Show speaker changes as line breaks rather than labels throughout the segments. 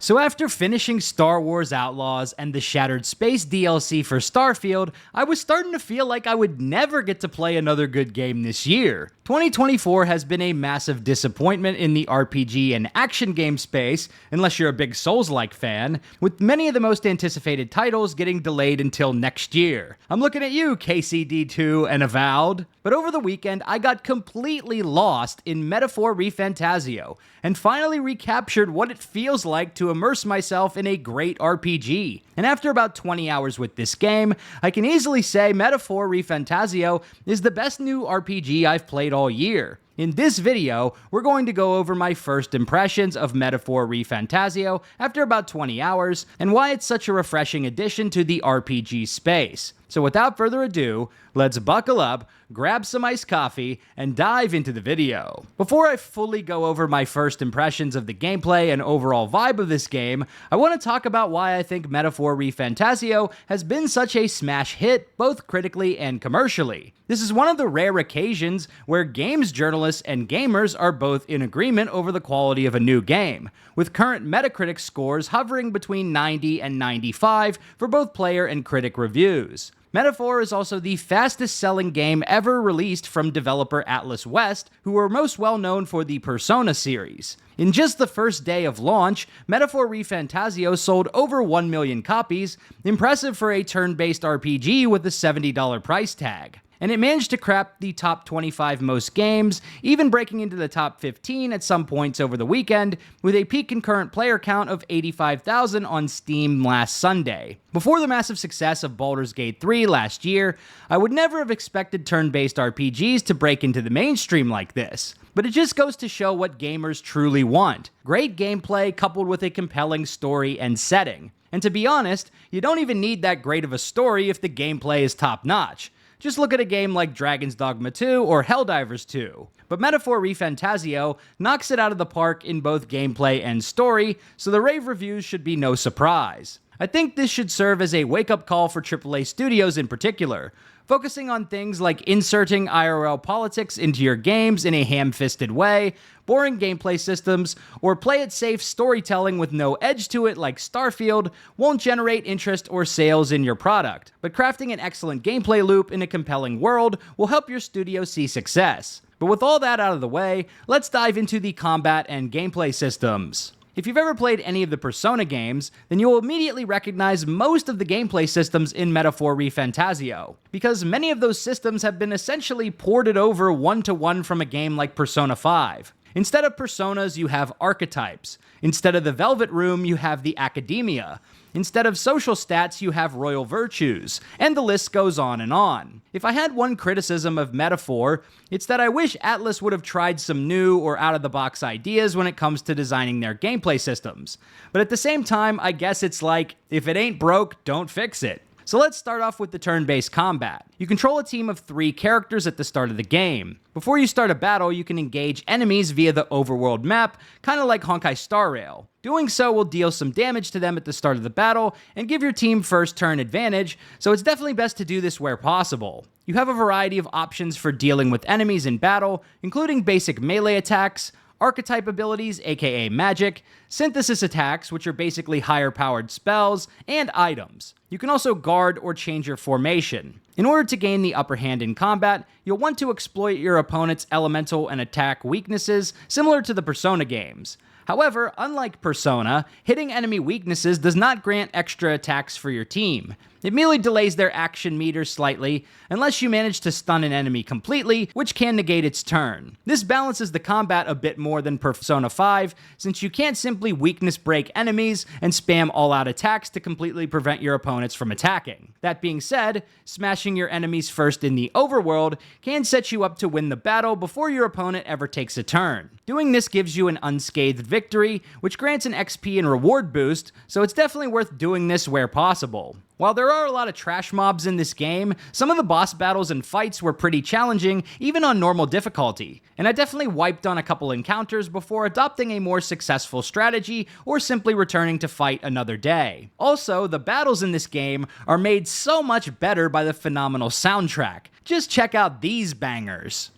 So after finishing Star Wars Outlaws and the Shattered Space DLC for Starfield, I was starting to feel like I would never get to play another good game this year. 2024 has been a massive disappointment in the RPG and action game space, unless you're a big Soulslike fan, with many of the most anticipated titles getting delayed until next year. I'm looking at you, KCD2 and Avowed. But over the weekend, I got completely lost in Metaphor Refantazio, and finally recaptured what it feels like to immerse myself in a great RPG. And after about 20 hours with this game, I can easily say Metaphor Refantazio is the best new RPG I've played all year. In this video, we're going to go over my first impressions of Metaphor Refantazio after about 20 hours, and why it's such a refreshing addition to the RPG space. So without further ado, let's buckle up, grab some iced coffee, and dive into the video. Before I fully go over my first impressions of the gameplay and overall vibe of this game, I want to talk about why I think Metaphor Refantazio has been such a smash hit, both critically and commercially. This is one of the rare occasions where games journalists and gamers are both in agreement over the quality of a new game, with current Metacritic scores hovering between 90 and 95 for both player and critic reviews. Metaphor is also the fastest selling game ever released from developer Atlas West, who are most well known for the Persona series. In just the first day of launch, Metaphor Refantazio sold over 1 million copies, impressive for a turn-based RPG with a $70 price tag. And it managed to crack the top 25 most games, even breaking into the top 15 at some points over the weekend, with a peak concurrent player count of 85,000 on Steam last Sunday. Before the massive success of Baldur's Gate 3 last year, I would never have expected turn-based RPGs to break into the mainstream like this. But it just goes to show what gamers truly want. Great gameplay coupled with a compelling story and setting. And to be honest, you don't even need that great of a story if the gameplay is top-notch. Just look at a game like Dragon's Dogma 2 or Helldivers 2. But Metaphor Refantazio knocks it out of the park in both gameplay and story, so the rave reviews should be no surprise. I think this should serve as a wake-up call for AAA studios in particular, focusing on things like inserting IRL politics into your games in a ham-fisted way, boring gameplay systems, or play-it-safe storytelling with no edge to it like Starfield won't generate interest or sales in your product. But crafting an excellent gameplay loop in a compelling world will help your studio see success. But with all that out of the way, let's dive into the combat and gameplay systems. If you've ever played any of the Persona games, then you'll immediately recognize most of the gameplay systems in Metaphor Refantazio, because many of those systems have been essentially ported over one-to-one from a game like Persona 5. Instead of personas, you have archetypes. Instead of the Velvet Room, you have the Academia. Instead of social stats, you have royal virtues, and the list goes on and on. If I had one criticism of Metaphor, it's that I wish Atlas would have tried some new or out-of-the-box ideas when it comes to designing their gameplay systems. But at the same time, I guess it's like, if it ain't broke, don't fix it. So let's start off with the turn-based combat. You control a team of 3 characters at the start of the game. Before you start a battle, you can engage enemies via the overworld map, kind of like Honkai Star Rail. Doing so will deal some damage to them at the start of the battle and give your team first turn advantage, so it's definitely best to do this where possible. You have a variety of options for dealing with enemies in battle, including basic melee attacks, archetype abilities, aka magic, synthesis attacks, which are basically higher powered spells, and items. You can also guard or change your formation. In order to gain the upper hand in combat, you'll want to exploit your opponent's elemental and attack weaknesses, similar to the Persona games. However, unlike Persona, hitting enemy weaknesses does not grant extra attacks for your team. It merely delays their action meter slightly, unless you manage to stun an enemy completely, which can negate its turn. This balances the combat a bit more than Persona 5, since you can't simply weakness break enemies and spam all-out attacks to completely prevent your opponents from attacking. That being said, smashing your enemies first in the overworld can set you up to win the battle before your opponent ever takes a turn. Doing this gives you an unscathed victory, which grants an XP and reward boost, so it's definitely worth doing this where possible. While there are a lot of trash mobs in this game, some of the boss battles and fights were pretty challenging, even on normal difficulty, and I definitely wiped on a couple encounters before adopting a more successful strategy or simply returning to fight another day. Also, the battles in this game are made so much better by the phenomenal soundtrack. Just check out these bangers.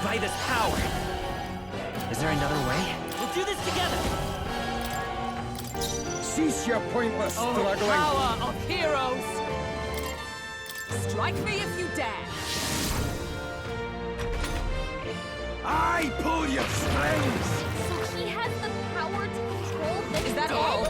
By this power, Is there another way?
We'll do this together!
Cease your pointless struggling.
Power of heroes!
Strike me if you dare.
I pull your strings.
So he has the power to control the
Is that
dead?
all?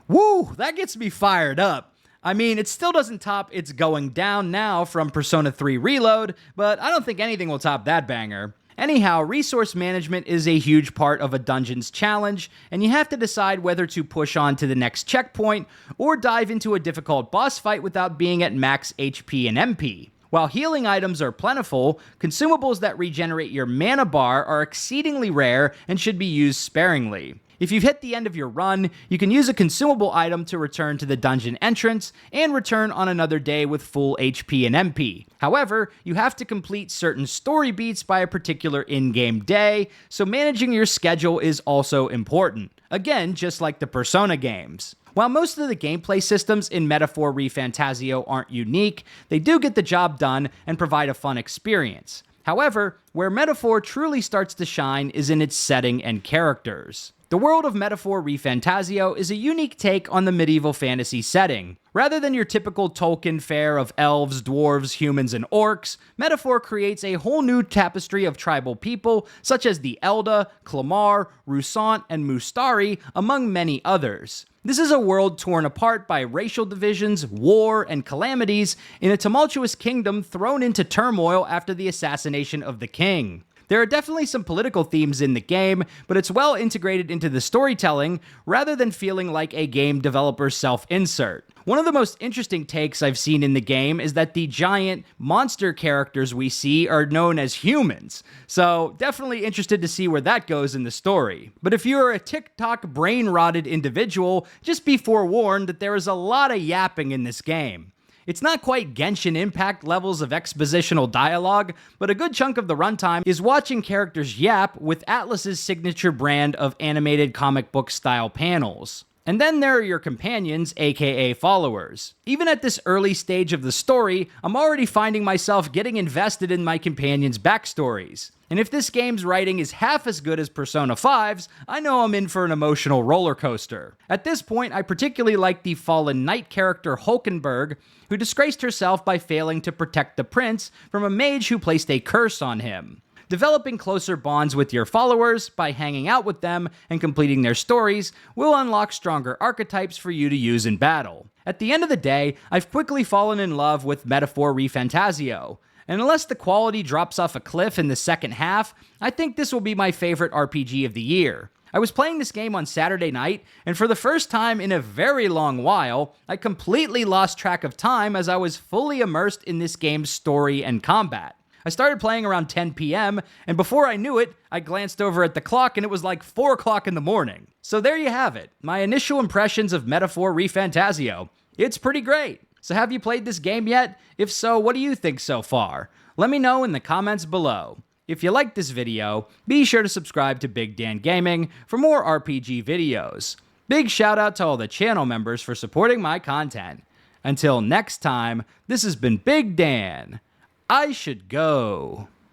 Woo, that gets me fired up. I mean, it still doesn't top It's Going Down Now from Persona 3 Reload, but I don't think anything will top that banger. Anyhow, resource management is a huge part of a dungeon's challenge, and you have to decide whether to push on to the next checkpoint or dive into a difficult boss fight without being at max HP and MP. While healing items are plentiful, consumables that regenerate your mana bar are exceedingly rare and should be used sparingly. If you've hit the end of your run, you can use a consumable item to return to the dungeon entrance and return on another day with full HP and MP. However, you have to complete certain story beats by a particular in-game day, so managing your schedule is also important. Again, just like the Persona games. While most of the gameplay systems in Metaphor Refantazio aren't unique, they do get the job done and provide a fun experience. However, where Metaphor truly starts to shine is in its setting and characters. The world of Metaphor Refantazio is a unique take on the medieval fantasy setting. Rather than your typical Tolkien fare of elves, dwarves, humans, and orcs, Metaphor creates a whole new tapestry of tribal people, such as the Elda, Clamar, Rusant, and Mustari, among many others. This is a world torn apart by racial divisions, war, and calamities in a tumultuous kingdom thrown into turmoil after the assassination of the king. There are definitely some political themes in the game, but it's well integrated into the storytelling rather than feeling like a game developer's self-insert. One of the most interesting takes I've seen in the game is that the giant monster characters we see are known as humans, so definitely interested to see where that goes in the story. But if you're a TikTok brain-rotted individual, just be forewarned that there is a lot of yapping in this game. It's not quite Genshin Impact levels of expositional dialogue, but a good chunk of the runtime is watching characters yap with Atlus's signature brand of animated comic book style panels. And then there are your companions, aka followers. Even at this early stage of the story, I'm already finding myself getting invested in my companions' backstories. And if this game's writing is half as good as Persona 5's, I know I'm in for an emotional roller coaster. At this point, I particularly like the fallen knight character Hulkenberg, who disgraced herself by failing to protect the prince from a mage who placed a curse on him. Developing closer bonds with your followers by hanging out with them and completing their stories will unlock stronger archetypes for you to use in battle. At the end of the day, I've quickly fallen in love with Metaphor Refantazio. And unless the quality drops off a cliff in the second half, I think this will be my favorite RPG of the year. I was playing this game on Saturday night, and for the first time in a very long while, I completely lost track of time as I was fully immersed in this game's story and combat. I started playing around 10 p.m., and before I knew it, I glanced over at the clock and it was like 4 o'clock in the morning. So there you have it, my initial impressions of Metaphor Refantazio. It's pretty great. So have you played this game yet? If so, what do you think so far? Let me know in the comments below. If you liked this video, be sure to subscribe to Big Dan Gaming for more RPG videos. Big shout out to all the channel members for supporting my content. Until next time, this has been Big Dan. I should go.